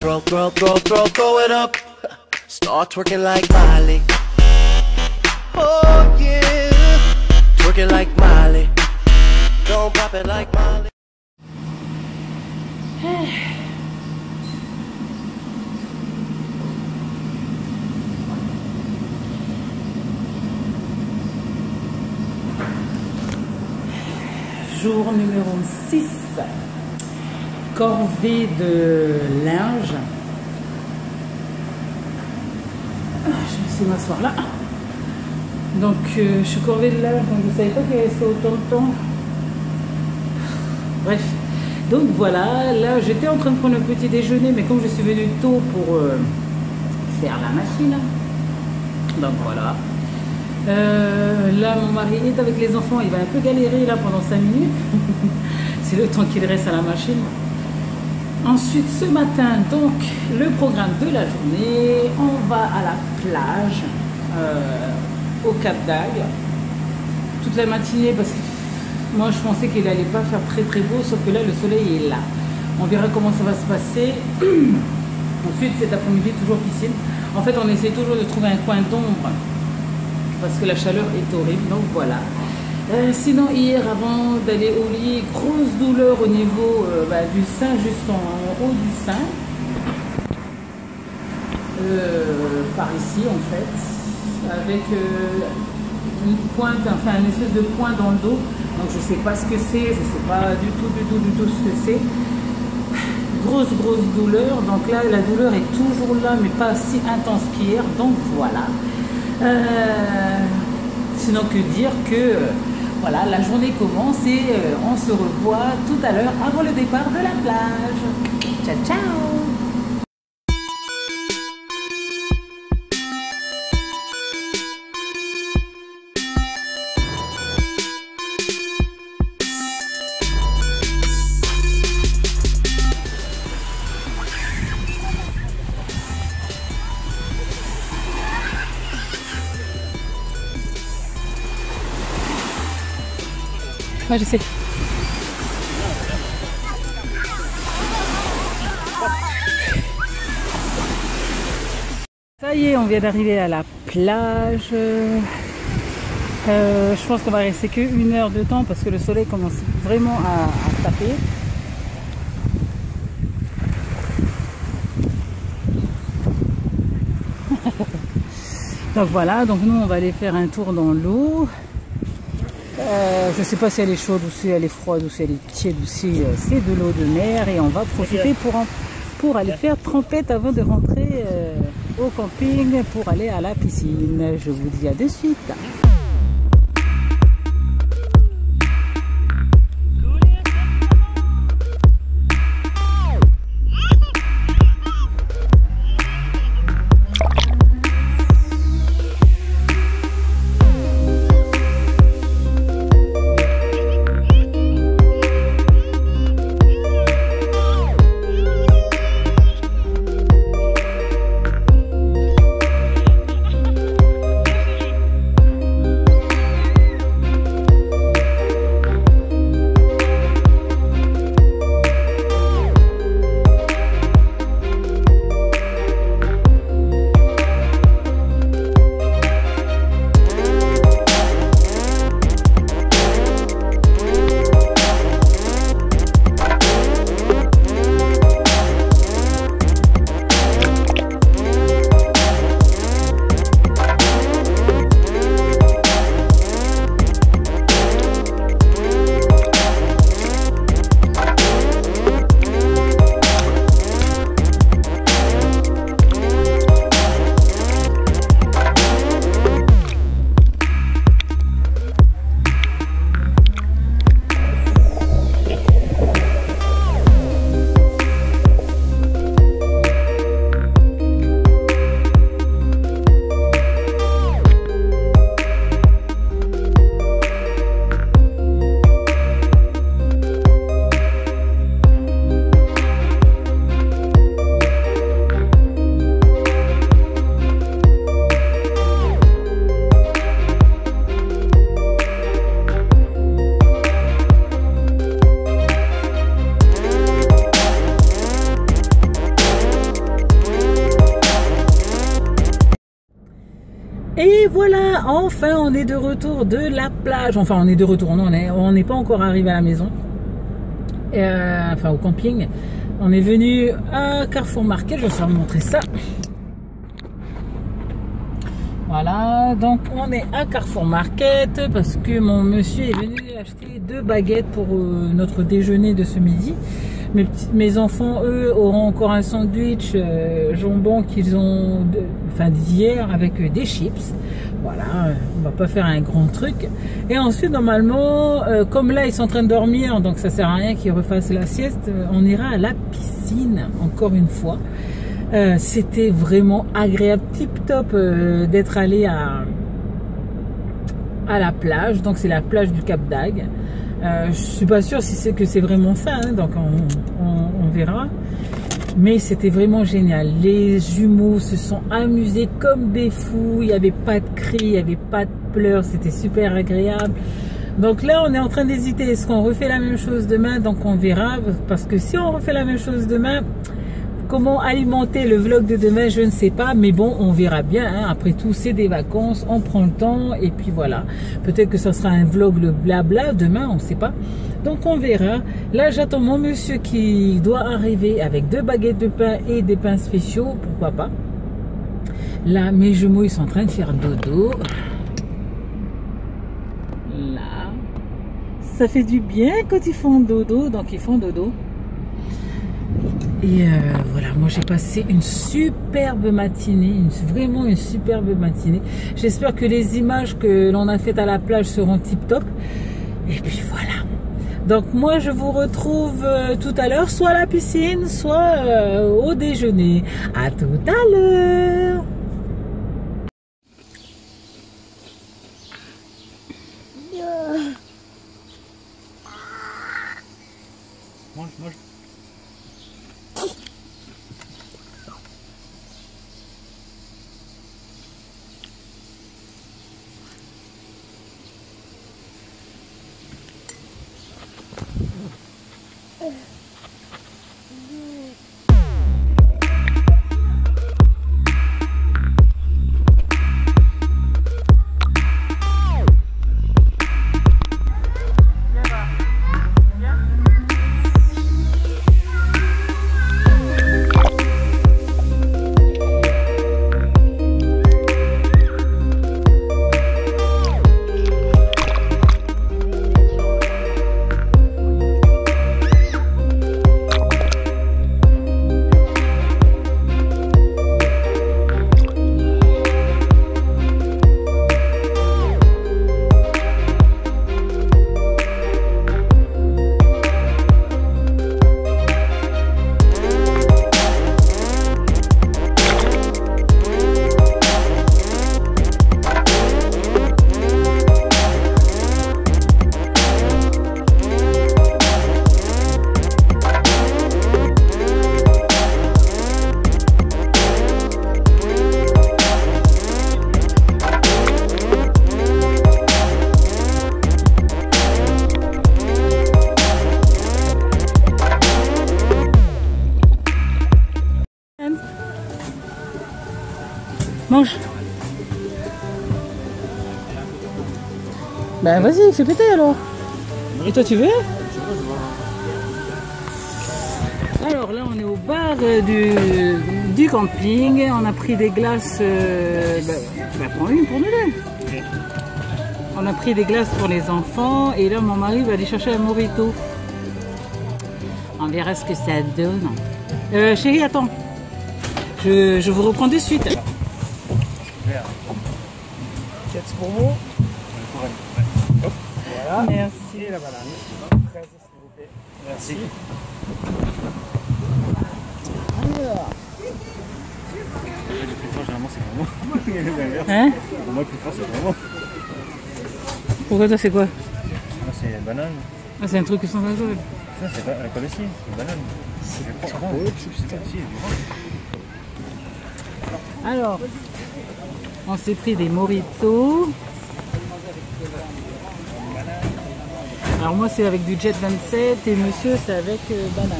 Throw it up. Start twerking like Miley. Oh yeah. Twerking like Miley. Don't pop it like Miley. Jour numéro 6, corvée de linge. Je vais essayer de m'asseoir là. Donc je suis corvée de linge, donc je ne savais pas qu'il restait autant de temps. Bref, donc voilà, là j'étais en train de prendre le petit déjeuner, mais comme je suis venue tôt pour faire la machine, donc voilà. Là mon mari est avec les enfants, il va un peu galérer là pendant 5 minutes. C'est le temps qu'il reste à la machine. Ensuite ce matin, donc le programme de la journée, on va à la plage au Cap d'Agde toute la matinée, parce que moi je pensais qu'il n'allait pas faire très très beau, sauf que là le soleil est là. On verra comment ça va se passer. Ensuite cet après-midi toujours piscine. En fait on essaie toujours de trouver un coin d'ombre parce que la chaleur est horrible, donc voilà. Sinon hier avant d'aller au lit, grosse douleur au niveau du sein, juste en haut du sein, par ici en fait, avec une pointe, enfin une espèce de point dans le dos. Donc je sais pas ce que c'est, je sais pas du tout ce que c'est. Grosse douleur, donc là la douleur est toujours là mais pas si intense qu'hier, donc voilà. Sinon que dire que voilà, la journée commence et on se revoit tout à l'heure avant le départ de la plage. Ciao ciao. Ouais, je sais. Ça y est, on vient d'arriver à la plage. Je pense qu'on va rester que 1 heure de temps parce que le soleil commence vraiment à taper. Donc voilà, donc nous on va aller faire un tour dans l'eau. Je ne sais pas si elle est chaude ou si elle est froide ou si elle est tiède ou si c'est de l'eau de mer, et on va profiter pour aller faire trempette avant de rentrer au camping pour aller à la piscine. Je vous dis à de suite. Et voilà, enfin on est de retour de la plage. Enfin on est de retour, non, on n'est pas encore arrivé à la maison. Enfin au camping. On est venu à Carrefour Market, je vais vous montrer ça. Voilà, donc on est à Carrefour Market parce que mon monsieur est venu acheter 2 baguettes pour notre déjeuner de ce midi. Mes enfants, eux, auront encore un sandwich jambon qu'ils ont d'hier avec des chips. Voilà, on va pas faire un grand truc. Et ensuite, normalement, comme là, ils sont en train de dormir, donc ça sert à rien qu'ils refassent la sieste, on ira à la piscine, encore une fois. C'était vraiment agréable, tip top d'être allé à la plage. Donc c'est la plage du Cap d'Agde. Je suis pas sûre si c'est vraiment ça, hein, donc on verra. Mais c'était vraiment génial. Les jumeaux se sont amusés comme des fous. Il n'y avait pas de cris, il n'y avait pas de pleurs. C'était super agréable. Donc là, on est en train d'hésiter. Est-ce qu'on refait la même chose demain? Donc on verra. Parce que si on refait la même chose demain, comment alimenter le vlog de demain, je ne sais pas, mais bon, on verra bien, hein. Après tout, c'est des vacances, on prend le temps, et puis voilà. Peut-être que ça sera un vlog le blabla demain, on ne sait pas. Donc on verra. Là, j'attends mon monsieur qui doit arriver avec 2 baguettes de pain et des pains spéciaux, pourquoi pas. Là, mes jumeaux, ils sont en train de faire dodo. Là, ça fait du bien quand ils font dodo, donc ils font dodo. Et voilà, moi j'ai passé une superbe matinée, vraiment une superbe matinée. J'espère que les images que l'on a faites à la plage seront tip top. Et puis voilà. Donc moi je vous retrouve tout à l'heure, soit à la piscine, soit au déjeuner. À tout à l'heure. Mange, mange. Mange. Ben vas-y, fais péter alors. Et toi tu veux? Alors là on est au bar du camping. On a pris des glaces. Prends une pour nous deux. On a pris des glaces pour les enfants. Et là mon mari va aller chercher un mojito. On verra ce que ça donne. Chérie, attends. Je vous reprends de suite. C'est pour vous. Hop. Voilà. Merci. Et la banane. 13 s'il vous plaît. Merci. Alors. Le plus fort généralement c'est vraiment. Hein? Moi le plus fort c'est vraiment. Pourquoi toi c'est quoi? Moi c'est la banane. Ah, c'est un truc sans alcool. Ça c'est pas l'alcool aussi, c'est banane. C'est bon. Alors, on s'est pris des mojitos. Alors moi c'est avec du Jet 27 et monsieur c'est avec banane.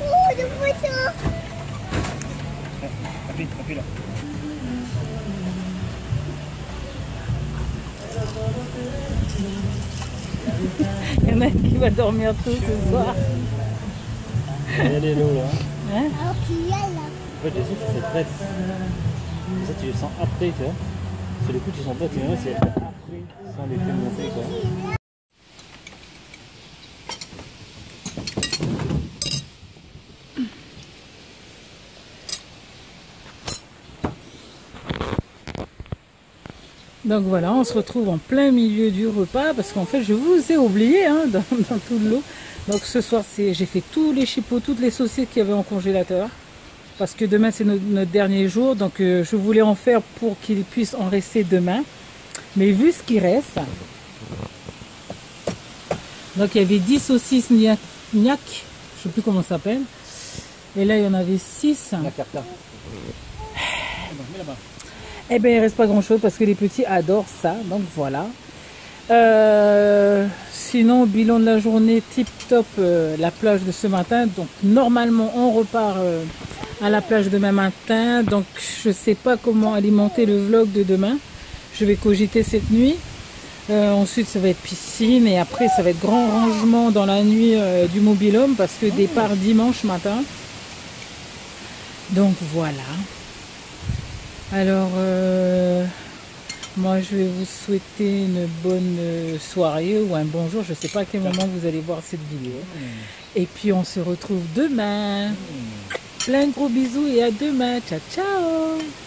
Oh, de photo. Appuie, appuie là. Il y en a qui va dormir tôt ce soir. Il y a les lots là. Hein? Alors qu'il y a là. En fait, je sais que c'est traite. Ça, tu le sens après, tu vois. Sur le coup, tu sens pas, tu vois, c'est après, sans les faire monter, quoi. Donc voilà, on se retrouve en plein milieu du repas parce qu'en fait je vous ai oublié hein, dans tout le lot. Donc ce soir j'ai fait tous les chipots, toutes les saucisses qu'il y avait en congélateur parce que demain c'est notre dernier jour, donc je voulais en faire pour qu'il puisse en rester demain. Mais vu ce qui reste, donc il y avait 10 saucisses gnac, je sais plus comment ça s'appelle, et là il y en avait 6. La carte là. Mets là-bas. Eh bien, il ne reste pas grand-chose parce que les petits adorent ça. Donc, voilà. Sinon, bilan de la journée, tip-top, la plage de ce matin. Donc, normalement, on repart à la plage demain matin. Donc, je ne sais pas comment alimenter le vlog de demain. Je vais cogiter cette nuit. Ensuite, ça va être piscine. Et après, ça va être grand rangement dans la nuit du mobil-home parce que départ dimanche matin. Donc, voilà. Alors, moi je vais vous souhaiter une bonne soirée ou un bonjour, je ne sais pas à quel moment vous allez voir cette vidéo. Et puis on se retrouve demain. Plein de gros bisous et à demain. Ciao, ciao!